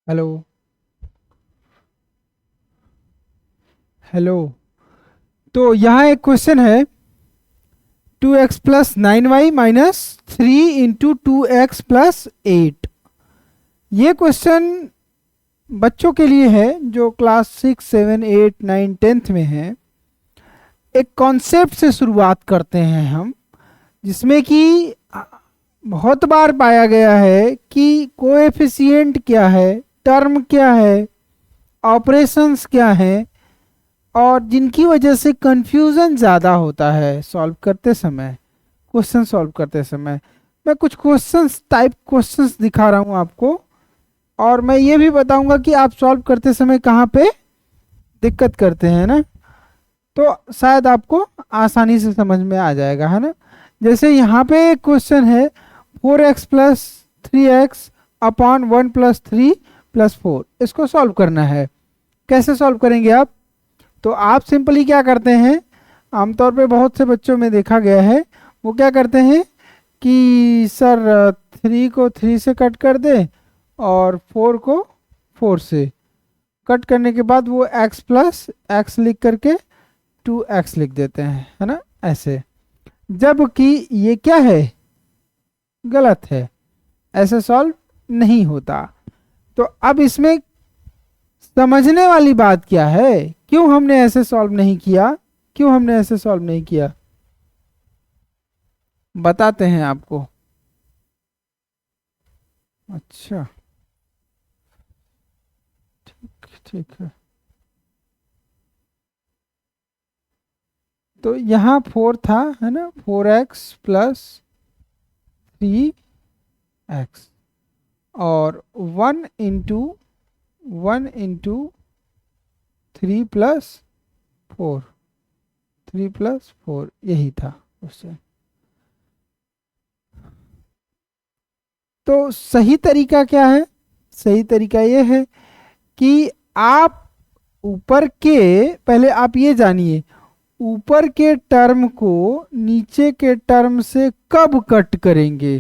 Hello. Hello. तो यहाँ एक क्वेश्चन है, 2x + 9y - 3 × 2x + 8। ये क्वेश्चन बच्चों के लिए है जो क्लास 6, 7, 8, 9, 10th में है। एक कॉन्सेप्ट से शुरुआत करते हैं हम, जिसमें कि बहुत बार पाया गया है कि कोएफिशिएंट क्या है, टर्म क्या है, ऑपरेशंस क्या है, और जिनकी वजह से कंफ्यूजन ज़्यादा होता है सॉल्व करते समय, क्वेश्चन सॉल्व करते समय। मैं कुछ क्वेश्चंस टाइप क्वेश्चंस दिखा रहा हूँ आपको, और मैं ये भी बताऊंगा कि आप सॉल्व करते समय कहाँ पे दिक्कत करते हैं ना, तो शायद आपको आसानी से समझ में आ जाएगा, है ना। जैसे यहाँ पे एक क्वेश्चन है, 4x + 3x/(1 + 3 + 4)। इसको सॉल्व करना है। कैसे सॉल्व करेंगे आप? तो आप सिंपली क्या करते हैं, आमतौर पे बहुत से बच्चों में देखा गया है, वो क्या करते हैं कि सर 3 को 3 से कट कर दे और 4 को 4 से कट करने के बाद वो x + x लिख करके 2x लिख देते हैं, है ना, ऐसे। जबकि ये क्या है, गलत है, ऐसे सॉल्व नहीं होता। तो अब इसमें समझने वाली बात क्या है, क्यों हमने ऐसे सॉल्व नहीं किया, क्यों हमने ऐसे सॉल्व नहीं किया, बताते हैं आपको। अच्छा, ठीक है। तो यहाँ 4 था, है ना, 4x + 3x, और 1 × 3 + 4, 3 + 4, यही था क्वेश्चन। तो सही तरीका क्या है? सही तरीका ये है कि आप ऊपर के, पहले आप ये जानिए, ऊपर के टर्म को नीचे के टर्म से कब कट करेंगे?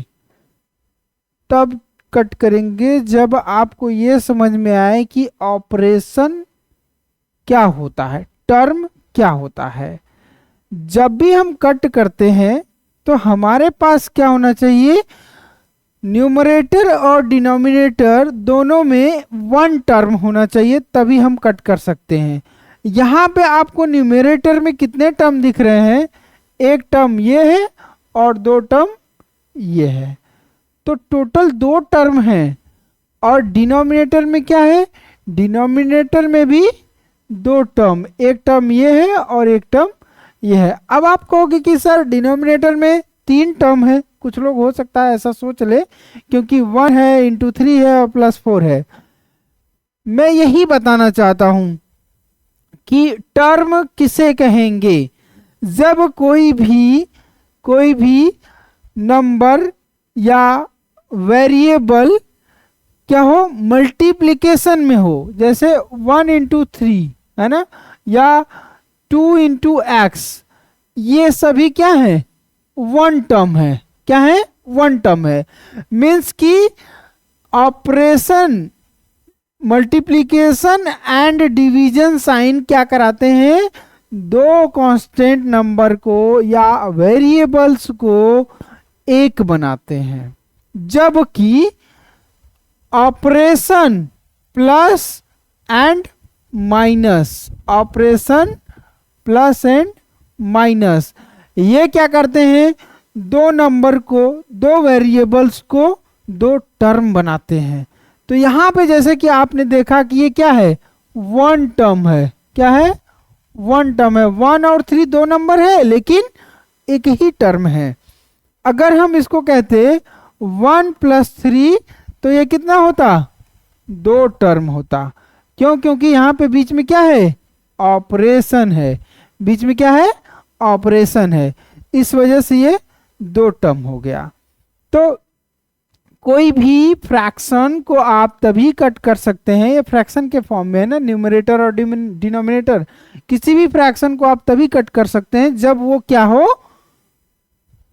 तब कट करेंगे जब आपको ये समझ में आए कि ऑपरेशन क्या होता है, टर्म क्या होता है। जब भी हम कट करते हैं तो हमारे पास क्या होना चाहिए, न्यूमरेटर और डिनोमिनेटर दोनों में 1 टर्म होना चाहिए, तभी हम कट कर सकते हैं। यहाँ पे आपको न्यूमरेटर में कितने टर्म दिख रहे हैं? एक टर्म ये है और 2 टर्म ये है, तो टोटल 2 टर्म हैं। और डिनोमिनेटर में क्या है, डिनोमिनेटर में भी 2 टर्म, एक टर्म ये है और एक टर्म ये है। अब आप कहोगे कि सर डिनोमिनेटर में 3 टर्म है, कुछ लोग हो सकता है ऐसा सोच ले, क्योंकि 1 है, × 3 है और +4 है। मैं यही बताना चाहता हूं कि टर्म किसे कहेंगे, जब कोई भी नंबर या वेरिएबल क्या हो, मल्टीप्लिकेशन में हो। जैसे 1 × 3, है ना, या 2 × x, ये सभी क्या है, 1 टर्म है। क्या है, 1 टर्म है। मीन्स कि operation multiplication and division sign क्या कराते हैं, 2 कांस्टेंट नंबर को या वेरिएबल्स को एक बनाते हैं। जबकि operation plus and minus, operation plus and minus, ये क्या करते हैं, 2 नंबर को, 2 वेरिएबल्स को 2 टर्म बनाते हैं। तो यहां पे जैसे कि आपने देखा कि ये क्या है, 1 टर्म है। क्या है, 1 टर्म है। 1 और 3 2 नंबर है, लेकिन एक ही टर्म है। अगर हम इसको कहते 1 + 3, तो ये कितना होता, 2 टर्म होता। क्यों? क्योंकि यहाँ पे बीच में क्या है, ऑपरेशन है। बीच में क्या है, ऑपरेशन है, इस वजह से ये 2 टर्म हो गया। तो कोई भी फ्रैक्शन को आप तभी कट कर सकते हैं, ये फ्रैक्शन के फॉर्म में है ना, न्यूमरेटर और डिनोमिनेटर, किसी भी फ्रैक्शन को आप तभी कट कर सकते हैं जब वो क्या हो,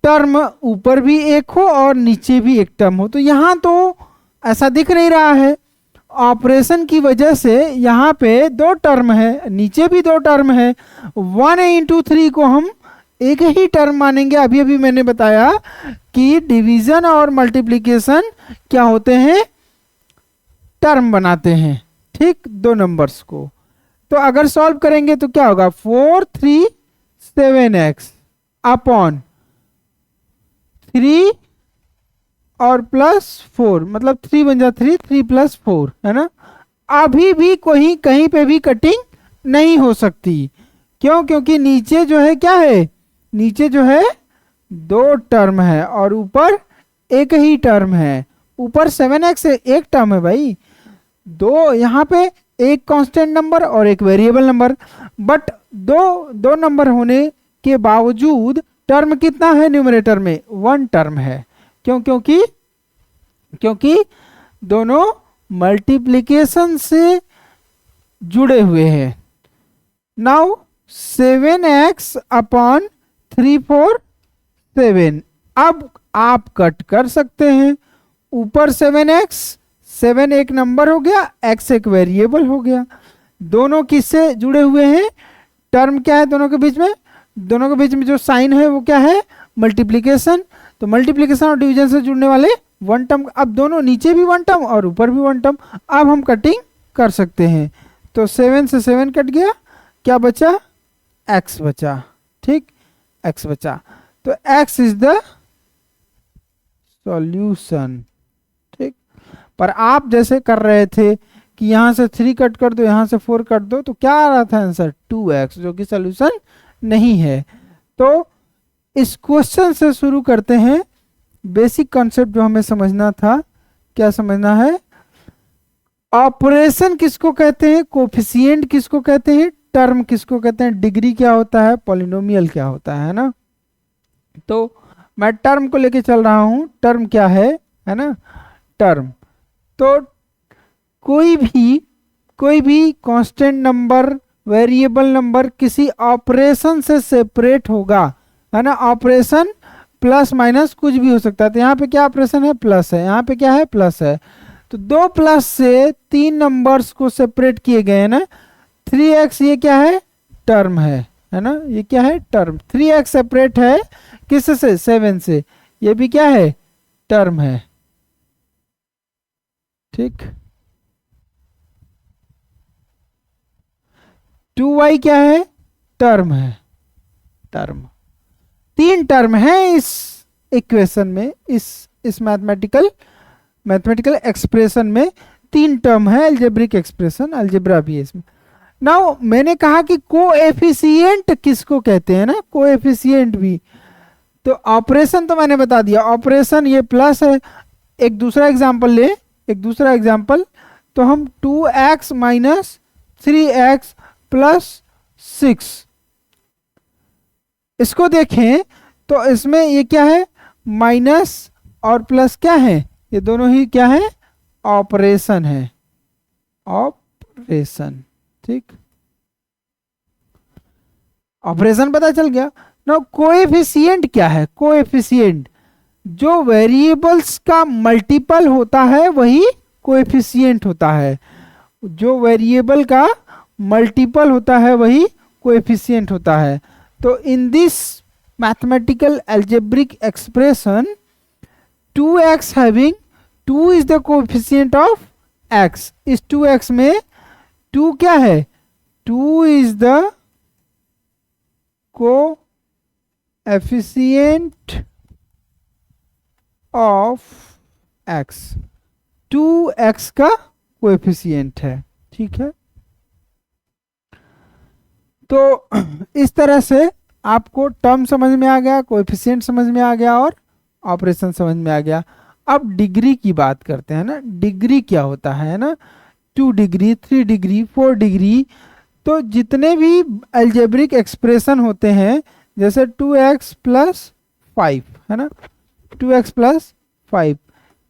टर्म ऊपर भी एक हो और नीचे भी एक टर्म हो। तो यहां तो ऐसा दिख नहीं रहा है, ऑपरेशन की वजह से यहाँ पे दो टर्म है, नीचे भी दो टर्म है। 1/3 को हम एक ही टर्म मानेंगे। अभी अभी मैंने बताया कि डिवीजन और मल्टीप्लिकेशन क्या होते हैं, टर्म बनाते हैं, ठीक, दो नंबर्स को। तो अगर सॉल्व करेंगे तो क्या होगा, 437x अपॉन 3 और प्लस 4, मतलब 3 बन जा 3, 3 + 4, है ना। अभी भी कोई कहीं पे भी कटिंग नहीं हो सकती। क्यों? क्योंकि नीचे जो है क्या है, नीचे जो है दो टर्म है और ऊपर एक ही टर्म है। ऊपर 7x है, एक टर्म है भाई। दो यहाँ पे एक कांस्टेंट नंबर और एक वेरिएबल नंबर, बट दो नंबर होने के बावजूद टर्म कितना है न्यूमरेटर में, 1 टर्म है। क्यों? क्योंकि दोनों मल्टीप्लिकेशन से जुड़े हुए हैं। नाउ 7x अपॉन 347, अब आप कट कर सकते हैं। ऊपर 7x, 7 एक नंबर हो गया, x एक वेरिएबल हो गया। दोनों किससे जुड़े हुए हैं, टर्म क्या है दोनों के बीच में, दोनों के बीच में जो साइन है वो क्या है, मल्टीप्लिकेशन। तो मल्टीप्लिकेशन और डिवीजन से जुड़ने वाले 1 टर्म, अब दोनों नीचे भी 1 टर्म और ऊपर भी 1 टर्म। अब हम कटिंग कर सकते हैं। तो 7 से 7 कट गया, क्या बचा, x बचा, ठीक, x बचा। तो x इज द सॉल्यूशन, ठीक। पर आप जैसे कर रहे थे कि यहां से 3 कट कर दो, यहां से 4 कट दो, तो क्या आ रहा था आंसर, 2x, जो कि सॉल्यूशन नहीं है। तो इस क्वेश्चन से शुरू करते हैं। बेसिक कॉन्सेप्ट जो हमें समझना था, क्या समझना है, ऑपरेशन किसको कहते हैं, कोफिशिएंट किसको कहते हैं, टर्म किसको कहते हैं, डिग्री क्या होता है, पॉलिनोमियल क्या होता है ना। तो मैं टर्म को लेके चल रहा हूं। टर्म क्या है ना, टर्म। तो कोई भी कांस्टेंट नंबर, वेरिएबल नंबर किसी ऑपरेशन से सेपरेट होगा, है ना। ऑपरेशन प्लस माइनस कुछ भी हो सकता है। तो यहाँ पे क्या ऑपरेशन है, प्लस है, यहाँ पे क्या है, प्लस है। तो 2 प्लस से 3 नंबर्स को सेपरेट किए गए हैं ना। 3x ये क्या है, टर्म है ना, ये क्या है, टर्म। 3x सेपरेट है किससे, 7 से, ये भी क्या है, टर्म है, ठीक। 2y क्या है, टर्म है, टर्म। 3 टर्म है इस इक्वेशन में, इस मैथमेटिकल एक्सप्रेशन में 3 टर्म है। अलजेब्रिक एक्सप्रेशन, अलजेब्रा भी है इसमें। नाउ मैंने कहा कि कोएफिशिएंट किसको कहते हैं ना, कोएफिशिएंट भी। तो ऑपरेशन तो मैंने बता दिया, ऑपरेशन ये प्लस है। एक दूसरा एग्जांपल, तो हम 2x माइनस 3x प्लस 6, इसको देखें तो इसमें ये क्या है, माइनस और प्लस क्या है, ये दोनों ही क्या है, ऑपरेशन है, ऑपरेशन, ठीक। ऑपरेशन पता चल गया ना। कोएफिशिएंट क्या है, कोएफिशिएंट जो वेरिएबल्स का मल्टीपल होता है वही कोएफिशिएंट होता है। जो वेरिएबल का मल्टीपल होता है वही कोएफिशिएंट होता है। तो in this mathematical algebraic expression 2x having 2 is the coefficient of x, इस 2x में 2 क्या है, 2 is the coefficient of x, 2x का कोएफिशिएंट है, ठीक है। तो इस तरह से आपको टर्म समझ में आ गया, कोएफिशिएंट समझ में आ गया और ऑपरेशन समझ में आ गया। अब डिग्री की बात करते हैं ना। डिग्री क्या होता है ना, 2 डिग्री, 3 डिग्री, 4 डिग्री। तो जितने भी अलजेब्रिक एक्सप्रेशन होते हैं, जैसे 2x प्लस 5 है ना, 2x प्लस 5,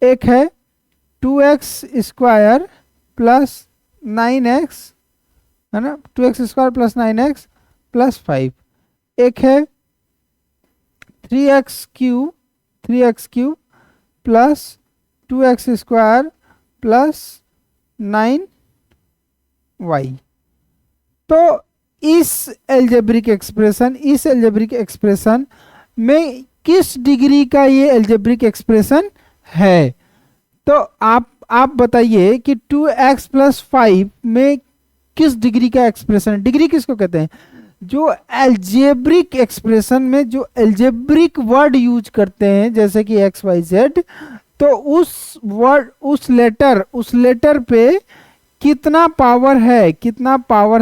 एक है 2x स्क्वायर प्लस 9x, है ना, 2x square plus 9x plus 5, एक है 3x cube plus 2x square plus 9y। तो इस एल्जेब्रिक एक्सप्रेशन में किस डिग्री का ये एल्जेब्रिक एक्सप्रेशन है? तो आप बताइए कि 2x + 5 में किस डिग्री का एक्सप्रेशन? डिग्री किसको कहते हैं? जो एल्जेब्रिक एक्सप्रेशन में जो एल्जेब्रिक वर्ड यूज करते हैं, जैसे कि एक्स वाई जेड, तो उस वर्ड उस लेटर पे कितना पावर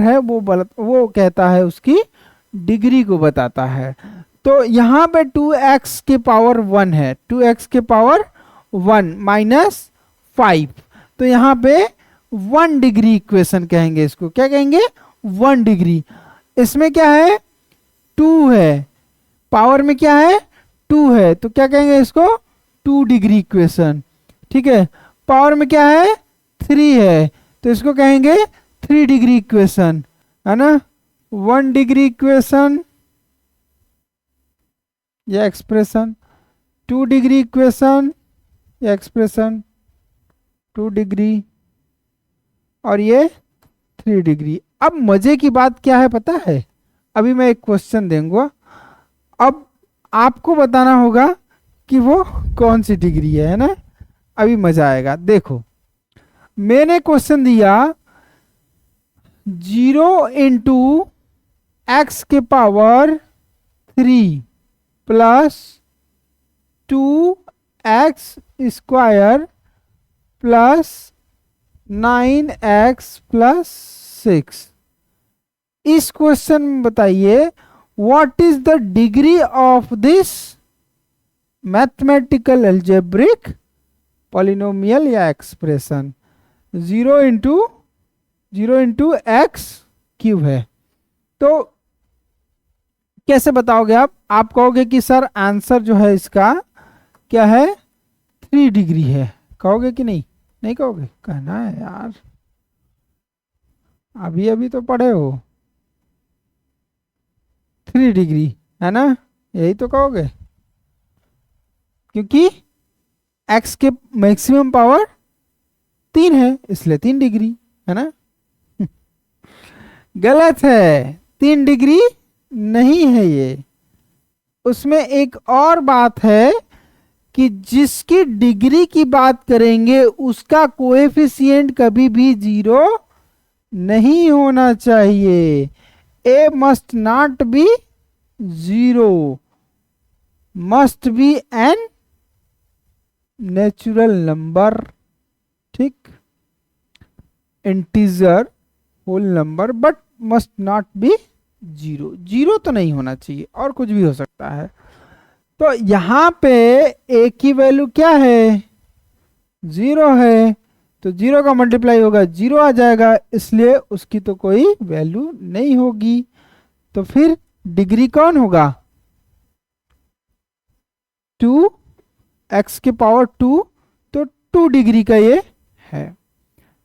है वो कहता है, उसकी डिग्री को बताता है। तो यहाँ पे 2x के पावर 1 है, 2x के पावर 1 - 5, तो यहाँ पे 1 डिग्री इक्वेशन कहेंगे इसको। क्या कहेंगे? 1 डिग्री। इसमें क्या है? 2 है, पावर में क्या है? 2 है, तो क्या कहेंगे इसको? 2 डिग्री इक्वेशन। ठीक है, पावर में क्या है? 3 है, तो इसको कहेंगे 3 डिग्री इक्वेशन, है ना। 1 डिग्री इक्वेशन या एक्सप्रेशन, 2 डिग्री इक्वेशन या एक्सप्रेशन, 2 डिग्री, और ये 3 डिग्री। अब मजे की बात क्या है पता है? अभी मैं एक क्वेश्चन दूंगा, अब आपको बताना होगा कि वो कौन सी डिग्री है ना। अभी मजा आएगा। देखो, मैंने क्वेश्चन दिया 0 × x के पावर 3 + 2x² + 9x + 6। इस क्वेश्चन में बताइए what is the degree of this mathematical algebraic polynomial या एक्सप्रेशन। 0 × x³ है, तो कैसे बताओगे आप कहोगे कि सर आंसर जो है इसका क्या है? 3 डिग्री है। कहोगे कि नहीं? नहीं कहोगे? कहना है यार, अभी तो पढ़े हो। 3 डिग्री है ना, यही तो कहोगे, क्योंकि x के मैक्सिमम पावर 3 है, इसलिए 3 डिग्री, है ना। गलत है, 3 डिग्री नहीं है ये। उसमें एक और बात है कि जिसकी डिग्री की बात करेंगे उसका कोएफिशिएंट कभी भी 0 नहीं होना चाहिए। a must not be 0, must be an natural number. ठीक, integer whole number, but must not be 0। 0 तो नहीं होना चाहिए, और कुछ भी हो सकता है। तो यहाँ पे a की वैल्यू क्या है? 0 है, तो 0 का मल्टीप्लाई होगा 0 आ जाएगा, इसलिए उसकी तो कोई वैल्यू नहीं होगी। तो फिर डिग्री कौन होगा? 2x के पावर 2, तो 2 डिग्री का ये है।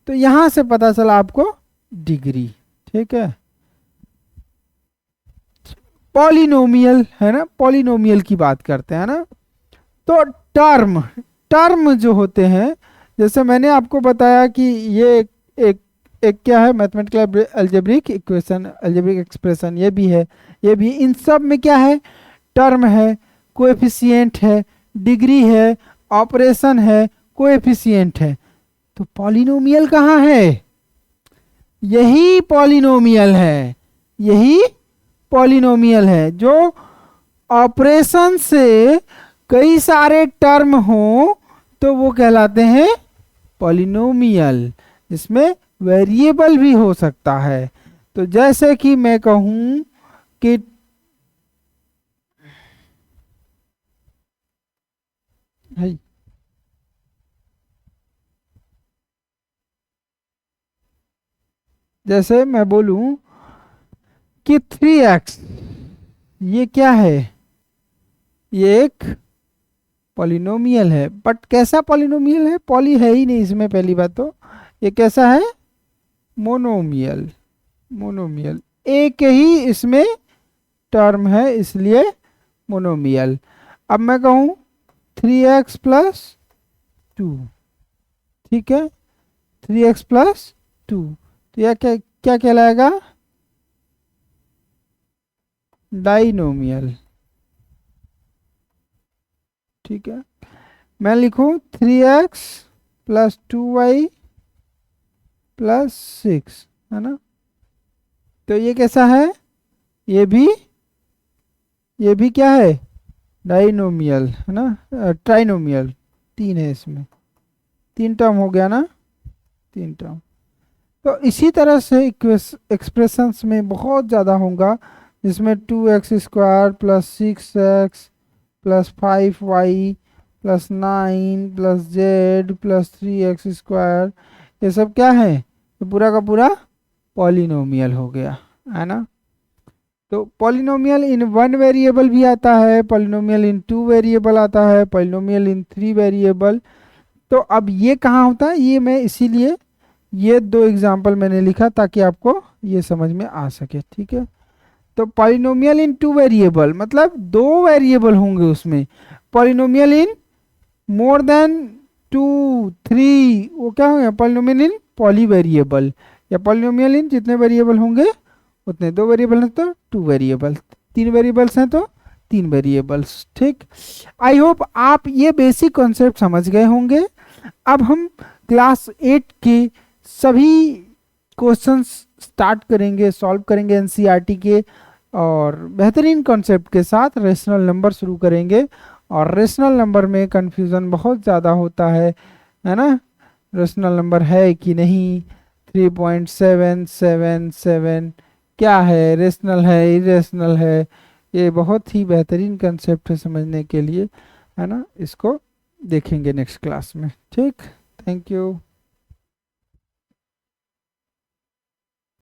तो यहां से पता चला आपको डिग्री। ठीक है, पॉलिनोमियल है ना, पॉलिनोमियल की बात करते हैं ना। तो टर्म जो होते हैं, जैसे मैंने आपको बताया कि ये एक क्या है? Mathematical algebraic equation, algebraic expression, ये भी है, ये भी। इन सब में क्या है? टर्म है, कोएफिशिएंट है, डिग्री है, ऑपरेशन है, कोएफिशिएंट है। तो पॉलिनोमियल कहाँ है? यही पॉलिनोमियल है, यही पॉलिनोमियल है। जो ऑपरेशन से कई सारे टर्म हो तो वो कहलाते हैं पॉलिनोमियल, जिसमें वेरिएबल भी हो सकता है। तो जैसे कि मैं कहूं कि जैसे मैं बोलूं कि 3x, ये क्या है? ये एक पॉलिनोमियल है, बट कैसा पॉलिनोमियल है? पॉली है ही नहीं इसमें, पहली बात तो। ये कैसा है? मोनोमियल। मोनोमियल, एक ही इसमें टर्म है, इसलिए मोनोमियल। अब मैं कहूं 3x + 2, ठीक है, 3x प्लस 2, तो यह क्या क्या कहलाएगा? डाइनोमियल। ठीक है, मैं लिखूं 3x प्लस 2y प्लस 6, है ना? तो ये कैसा है? ये भी क्या है? डाइनोमियल, है ना? ट्राइनोमियल, 3 है इसमें, 3 टर्म हो गया ना, 3 टर्म। तो इसी तरह से एक्सप्रेशंस में बहुत ज़्यादा होगा, जिसमें 2x square plus 6x plus 5y plus 9 plus z plus 3x square, ये सब क्या है? ये पूरा का पूरा पॉलिनोमियल हो गया, है ना? तो पॉलिनोमियल इन 1 वेरिएबल भी आता है, पॉलिनोमियल इन 2 वेरिएबल आता है, पॉलिनोमियल इन 3 वेरिएबल। तो अब ये कहाँ होता है, ये मैं इसीलिए ये 2 एग्जाम्पल मैंने लिखा ताकि आपको ये समझ में आ सके। ठीक है, तो पॉलिनोमियल इन 2 वेरिएबल मतलब 2 वेरिएबल होंगे उसमें। पॉलिनोमियल इन मोर देन 2 3 वो क्या होंगे? पॉलिनोमियल इन पॉली वेरिएबल, या पॉलिनोमियल इन जितने वेरिएबल होंगे उतने। 2 वेरिएबल हैं तो 2 वेरिएबल, 3 वेरिएबल्स हैं तो 3 वेरिएबल्स। ठीक, आई होप आप ये बेसिक कॉन्सेप्ट समझ गए होंगे। अब हम क्लास 8 के सभी क्वेश्चंस स्टार्ट करेंगे, सॉल्व करेंगे एनसीईआरटी के, और बेहतरीन कॉन्सेप्ट के साथ रेशनल नंबर शुरू करेंगे। और रेशनल नंबर में कंफ्यूजन बहुत ज़्यादा होता है ना? रेशनल नंबर है कि नहीं, 3.777 क्या है, रेशनल है इरेशनल है, ये बहुत ही बेहतरीन कंसेप्ट है समझने के लिए, है ना? इसको देखेंगे नेक्स्ट क्लास में। ठीक, थैंक यू।